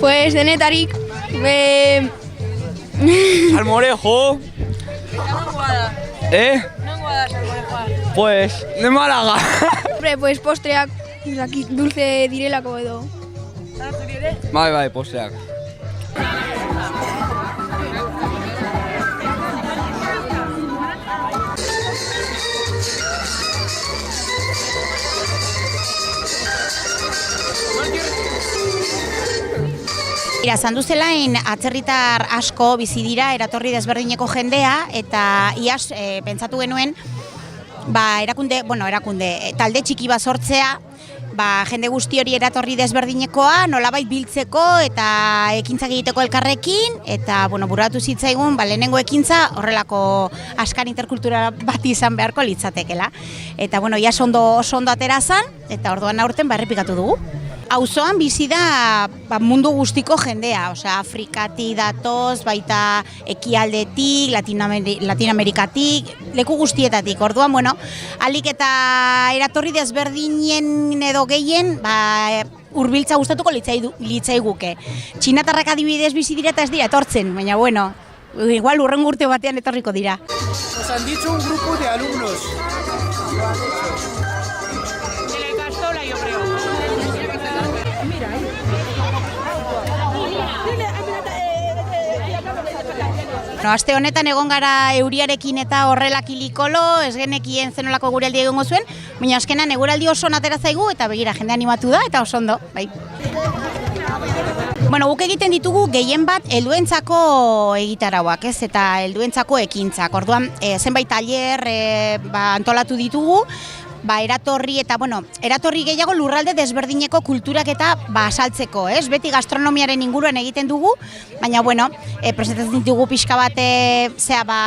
Pues denetarik. Salmorejo. Nongoa da salmorejoa? Pues de Málaga. Pues postreak dulce direlako edo. Bai, postreak. Zanduzelain atzerritar asko bizi dira eratorri desberdineko jendea eta iaz pentsatu genuen erakunde, talde txiki bat sortzea, jende guzti hori eratorri desberdinekoa nolabait biltzeko eta ekintzak egiteko elkarrekin eta buratu zitzaigun lehenengo ekintza horrelako askar interkultural bat izan beharko litzatekela. Eta iaz oso ondo atera zan eta orduan aurten errepikatu dugu. Auzoan bizi da mundu guztiko jendea, Afrikatik datoz, baita ekialdetik, Latinoamerikatik, leku guztietatik. Orduan, alik eta eratorri desberdinen edo gehien, hurbiltza gustatuko litzaiguke. Txinatarrak adibidez bizi dira eta ez dira etortzen, baina igual hurrengo urte batean etorriko dira. Nos han dicho un grupo de alumnos. De la Icastola, yo creo. Aste honetan egon gara euriarekin eta horrela kilikolo, ez genekien zenolako eguraldi egongo zuen, baina azkenan eguraldi oso atera zaigu eta begira jende animatu da eta oso ondo, bai. Guk egiten ditugu gehien bat helduentzako egitarauak, eta helduentzako ekintzak. Orduan, zenbait tailer antolatu ditugu, eratorri eta, eratorri gehiago lurralde desberdineko kulturak eta asaltzeko, beti gastronomiaren inguruan egiten dugu, baina, presentatzen ditugu pixka bat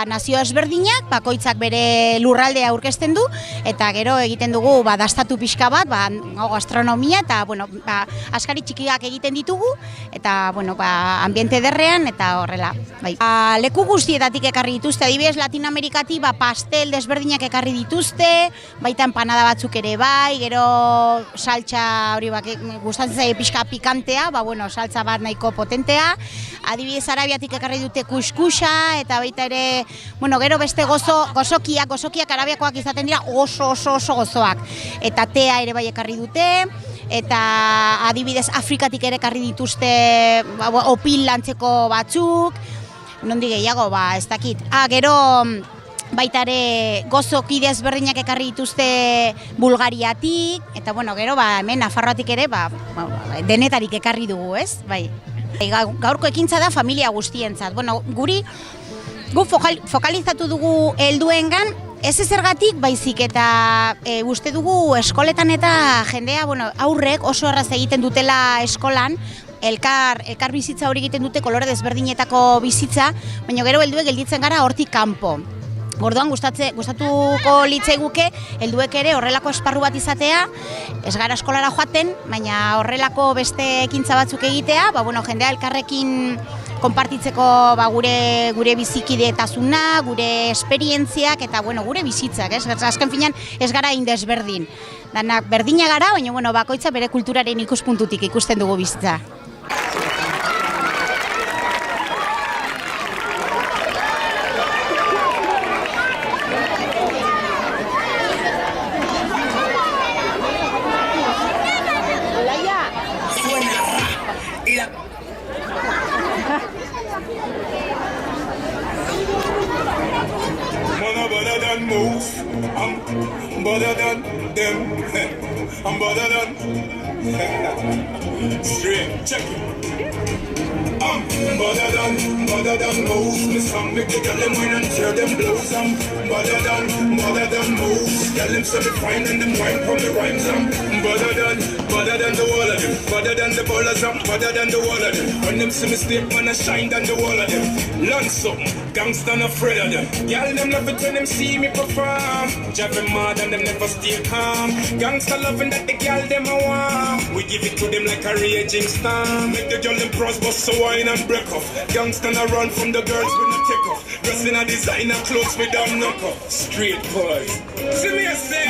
nazio ezberdinak, bakoitzak bere lurraldea aurkezten du, eta gero egiten dugu dastatu pixka bat, gastronomia, eta, askari txikiak egiten ditugu, eta, ambiente derrean, eta horrela, bai. Leku guztietatik ekarri dituzte, adibidez Latinoamerikatik, pastel desberdinak ekarri dituzte, baita empanada batzuk ere bai, gero saltza hori gustatzen zaie pixka pikantea, saltza bat nahiko potentea, adibidez Arabiatik ekarri dute kuskusa, eta baita ere, gero beste gozokiak arabiakoak izaten dira oso gozoak, eta tea ere bai ekarri dute, eta adibidez Afrikatik ere ekarri dituzte opil lantzeko batzuk, nondi gehiago, ez dakit. Gero baita ere gozoki desberdinak ekarri dituzte Bulgariatik, eta gero hemen Nafarroatik ere denetarik ekarri dugu, ez? Bai. Gaurko ekintza da familia guztientzat. Gu fokalizatu dugu helduengan, ez ezergatik baizik eta uste dugu eskoletan eta jendea, aurrek oso erraz egiten dutela eskolan, elkar bizitza hori egiten dute kolore desberdinetako bizitza, baina gero helduek gelditzen gara hortik kanpo. Orduan gustatuko litzaiguke helduek ere horrelako esparru bat izatea, ez gara eskolara joaten, baina horrelako beste ekintza batzuk egitea, jendea elkarrekin konpartitzeko gure bizikidetasuna, gure esperientziak eta gure bizitzak, azken finean ez gara indesberdin. Danak berdina gara, baina bakoitza bere kulturaren ikuspuntutik ikusten dugu bizitza. I'm better than them. I'm better than straight check it. I'm better than most. Me song make the girl them wine and tear them blows. I'm better than most. Girl them say me fine and them wine from the rhymes. I'm better than the wall of them. Better than the ballers. I'm better than the wall of them. When them see me step, man I shine than the wall of them. Learn something, gangsta not afraid of them. Girl them love it when them see me perform. Driving mad and them never stay calm. Gangsta loving that the girl them a want. We give it to them like a raging storm. Make the girl them prosper so wine and break off. Gangsta not run from the girls when I take off. Dressing a designer clothes with them knock off. Straight boys. See me a say,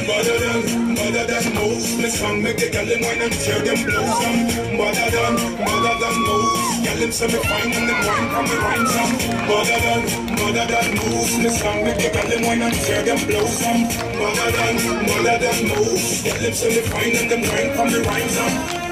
better than most. Me song make the girl them wine and tear them blows. Better than Tell them some fine and them wine from the wine some. Mother than moves. The song make the girl them wine and tear them blow some. Mother than moves. Tell them some fine and them wine from the wine some.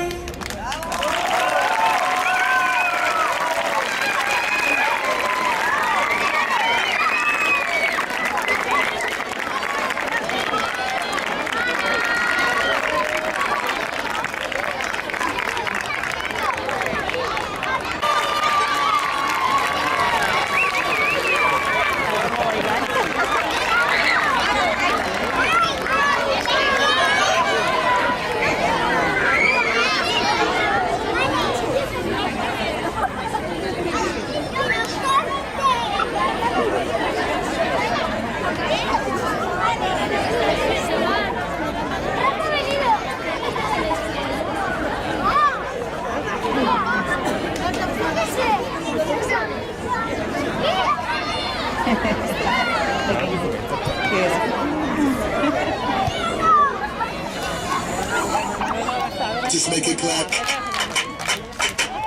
Just make it clap.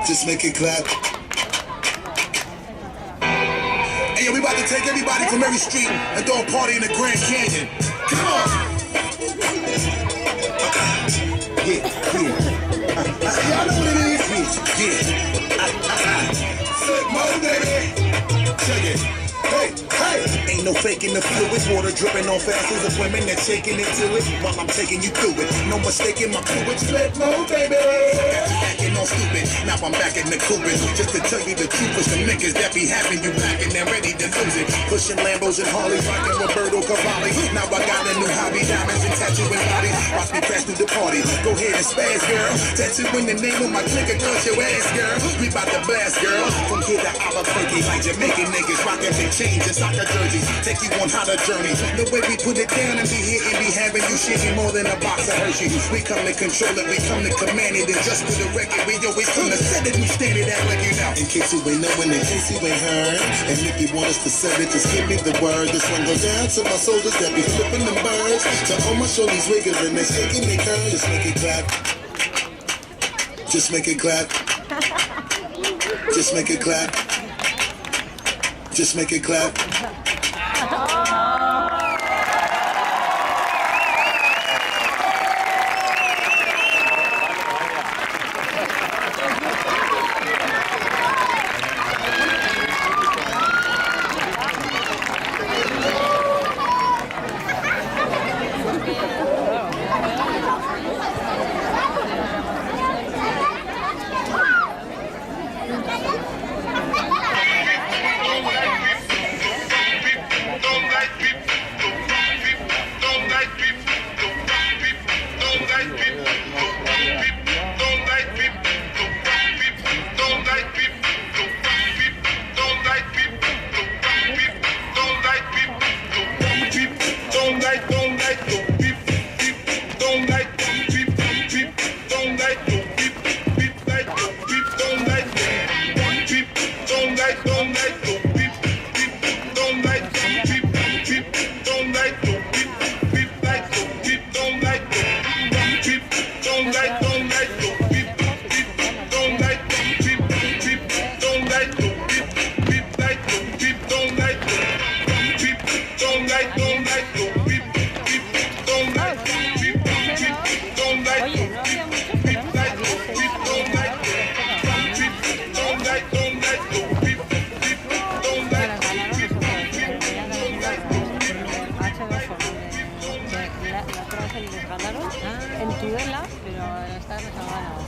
Just make it clap. Hey, yo, we about to take everybody from every street and throw a party in the Grand Canyon. Come on. Yeah. Y'all know what it is? Yeah. Sick mode, baby. Check it. Hey, ain't no faking the fluid. Water dripping off asses of women that's shaking into it while I'm taking you through it. No mistaking my fluid. Split mode, baby. Acting all stupid. Now I'm back in the Cubans. Just to tell you the truth, it's the niggas that be having you back and they're ready to lose it. Pushing Lambos and Harleys, rocking Roberto Cavalli. Now I got a new hobby, diamonds and tattooing bodies. Watch me pass through the party. Go ahead and spaz, girl. Tattooing the name of my clique across your ass, girl. We bout to blast, girl. From here to Albuquerque, like Jamaican niggas rocking big chains and soccer jerseys. Take you on hotter journeys. The way we put it down and be here and be having you shaking more than a box of Hershey. We come to control it, we come to command it. And just for the record, we always come to set it. We stand it out like you know. In case you ain't knowing, in case you ain't heard. And if you want us to set it, just give me the word. This one goes down to my soldiers that be flipping them birds. To all my shorties wiggles and they shaking their curves. Just make it clap. Just make it clap. Just make it clap. Just make it clap. En Tudela, pero esta vez nos ha ganado.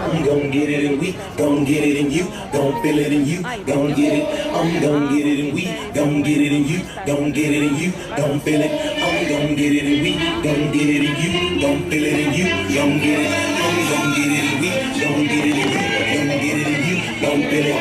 I'm gon' get it and we gon' get it and you gon' feel it and you gon' get it. I'm gon' get it and we gon' get it in you, gon' get it in you, gon' feel it. I'm gon' get it in we, gon' get it in you, gon' feel it in you, gon' get it. I'm gon' get it in we, gon' get it in you, gon' get it in you, gon' feel it.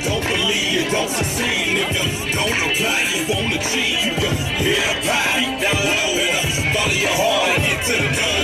Don't believe you don't succeed if you don't apply, you won't achieve. You hear a pie, down low, and follow your heart and get to the goal.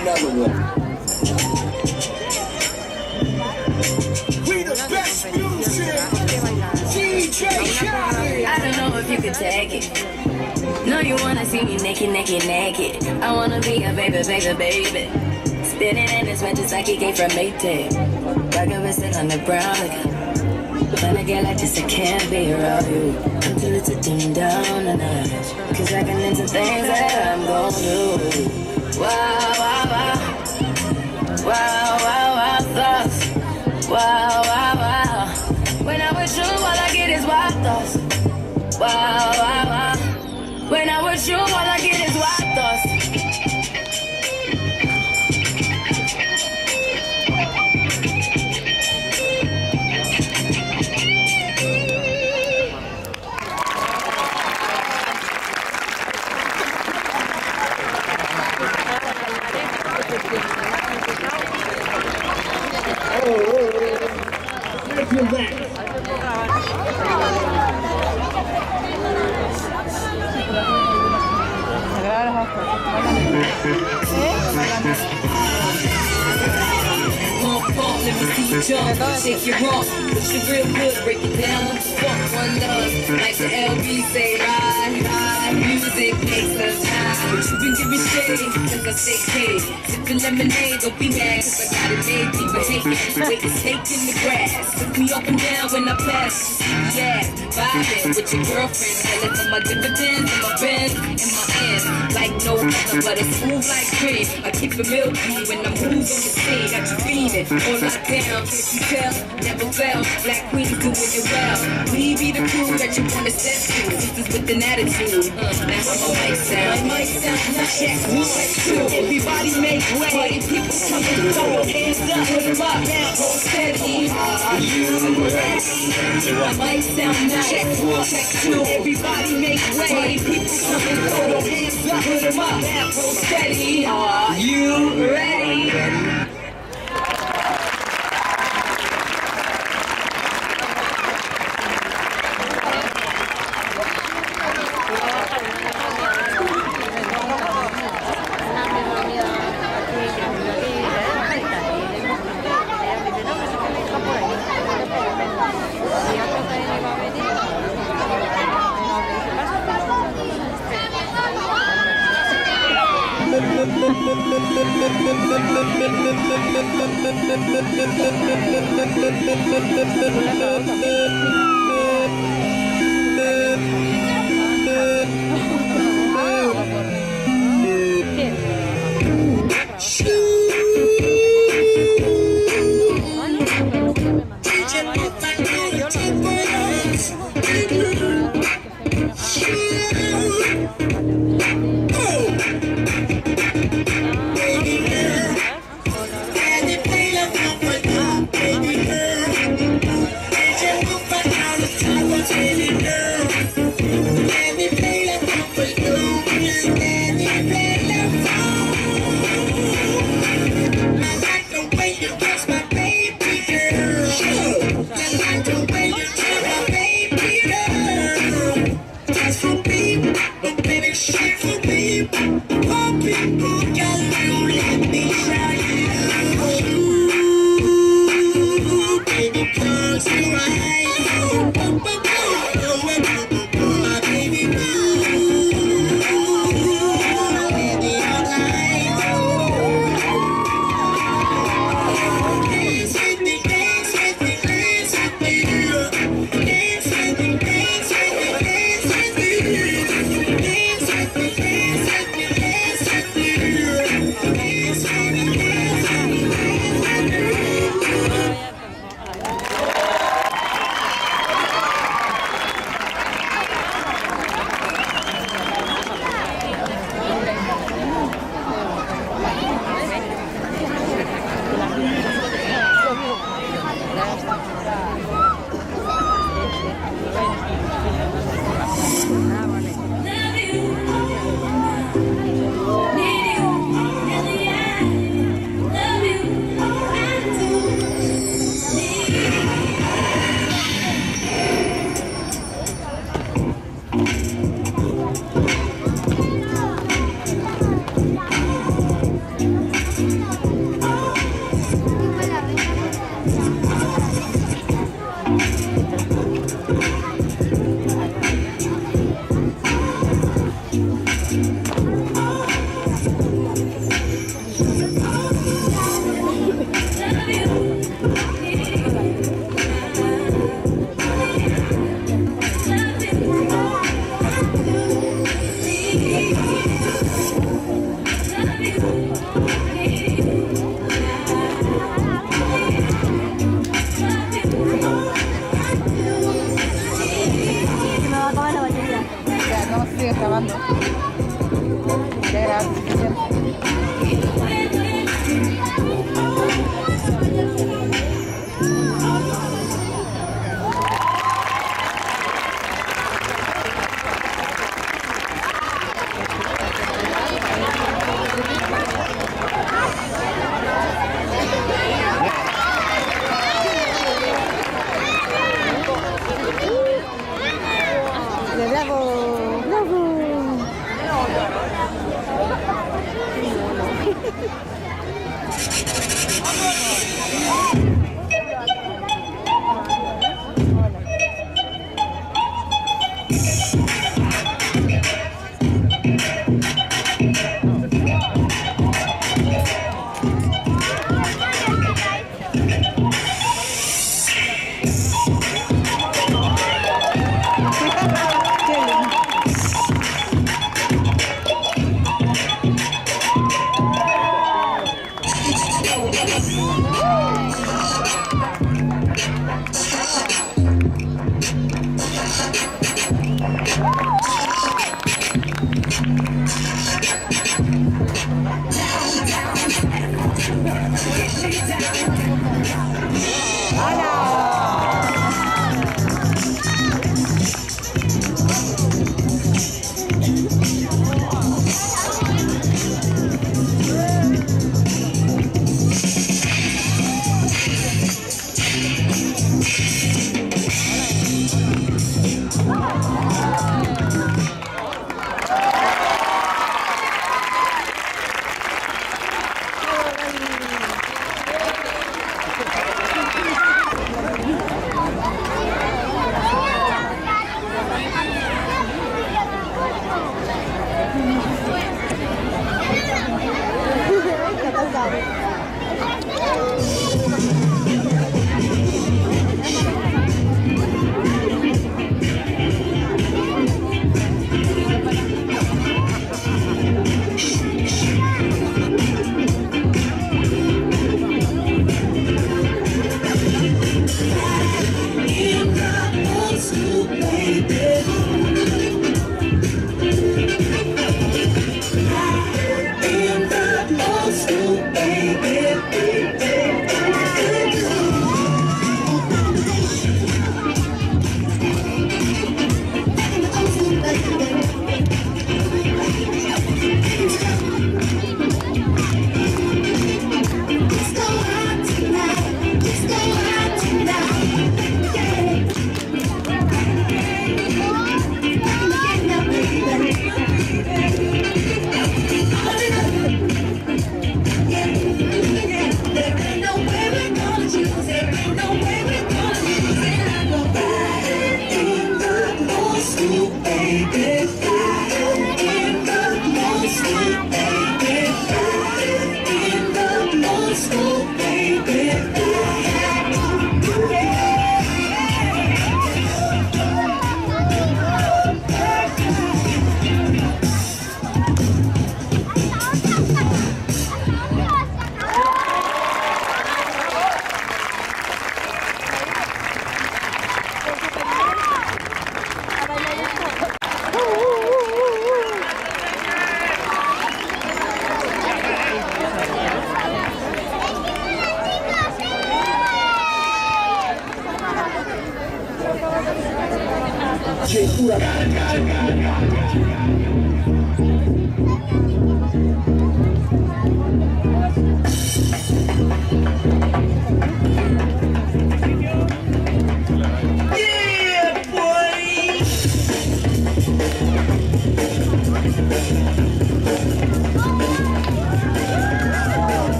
Another one. We the best music. DJ Khaled. I don't know if you could take it. No, you wanna see me naked, naked, naked. I wanna be a baby, baby, baby. Spinning in his red just like he came from Maytag. Rockin' with still on the ground like when I get like this, I can't be around you until it's a dim down a notch. Cause I can into things that I'm gon' do. Wow, wow, wow. Wow, wow, wow, thoughts. Wow, wow, wow. When I'm with you, all I get is wild thoughts. Wow, wow, wow. When I'm with you, all I get is wild thoughts. Shake your rump, push it real good, break it down with the funk. One love, like the LB say, ride, ride. Music makes us high. But you been giving shade, cause I stay paid. Sippin' lemonade, don't be mad, cause I got it made. People hate me, wait, it's taking the grass. Took me up and down when I pass. Yeah, vibing with your girlfriend. Hailing for my dividends and my Benz and my ends. Like no other, but it's smooth like cream. I keep it milky when I'm moving the scene. Got you feeling, all locked down, can't you tell? Never fell, Black Queen's doing it well. We be the crew that you wanna step to. Sisters with an attitude. Now how my mic sound? My mic sound, check, check, two. Everybody make way. Party people coming through. Hands up, put them up now. Hold steady. Are you ready? My mic sound now. Check, check, two. Everybody make way. Party people coming through. Hands up, put them up now. Hold steady. Are you ready? Ya, no, sigue grabando. Ya grabas. Bravo, bravo.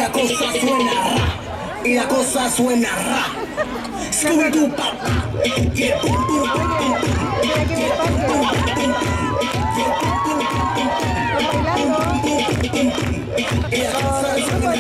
la cosa suena ra, y la cosa suena ra. Scooby-Doo pop, yeah, boom, boom, boom, boom, y la cosa suena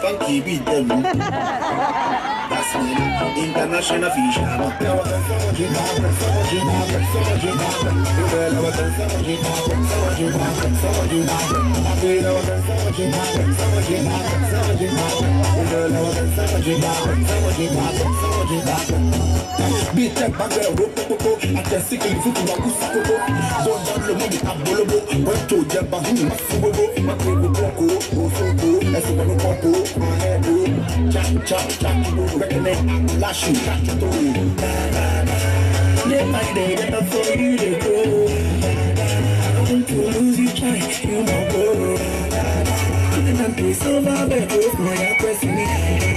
Spunky beat them. That's me, international fisherman. Beat that back there, rope, I can see you foot to a goose. Don't jump the money, I'm bolobo. Went to Jabahu, Masubo, Mako, Soko, as a one Coco, my head, chop, reckoning, lash you, catch your toe. Day by day, that I'm for you to go. I don't want to lose you, try, you know, go. And I'm pissed over my book, my question is.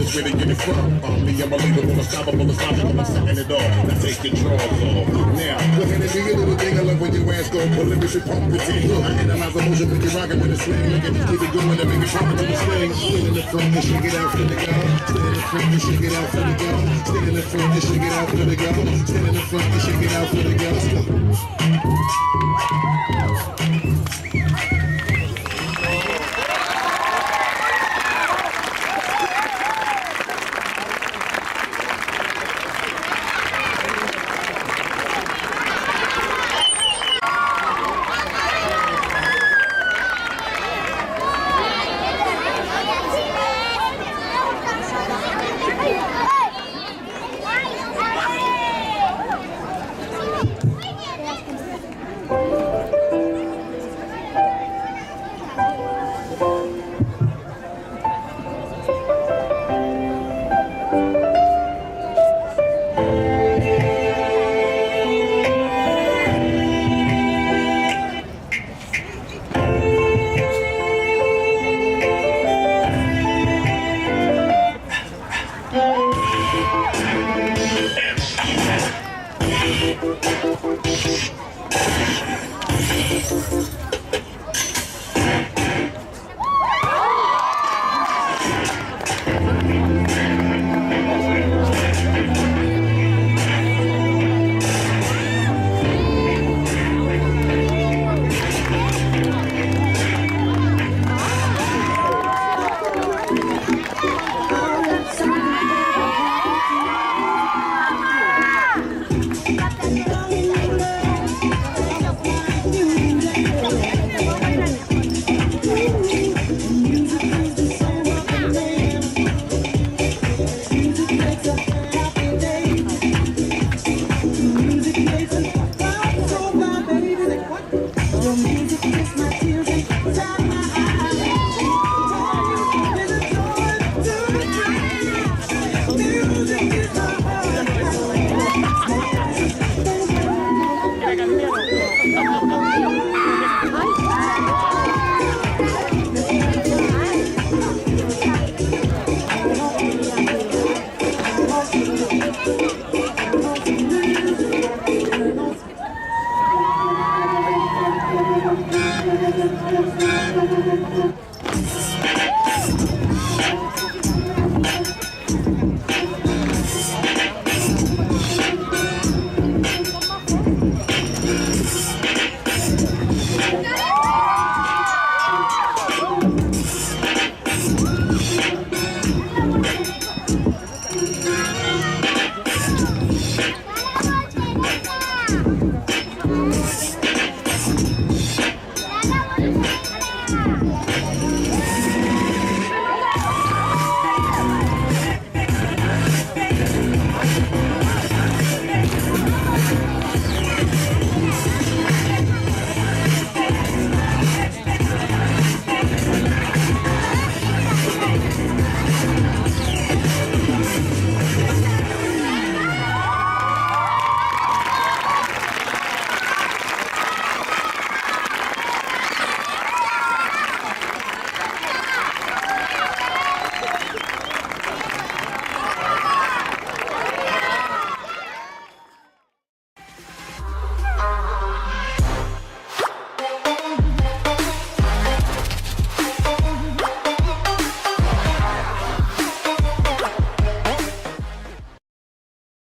Which way to get it from? Me and my label unstoppable, I'm setting it off. Now take your drawers off. Now, go ahead and do your little thing. I love when your ass go pull it, bitch, pump it in. I analyze the motion, put you rockin' with a sling. Look at this, keep it going and make it pop into the swing. Stand in the front and shake it out for the girl. Stand in the front and shake it out for the girl. Stand in the front and shake it out for the girl. Stand in the front and shake it out for the girl.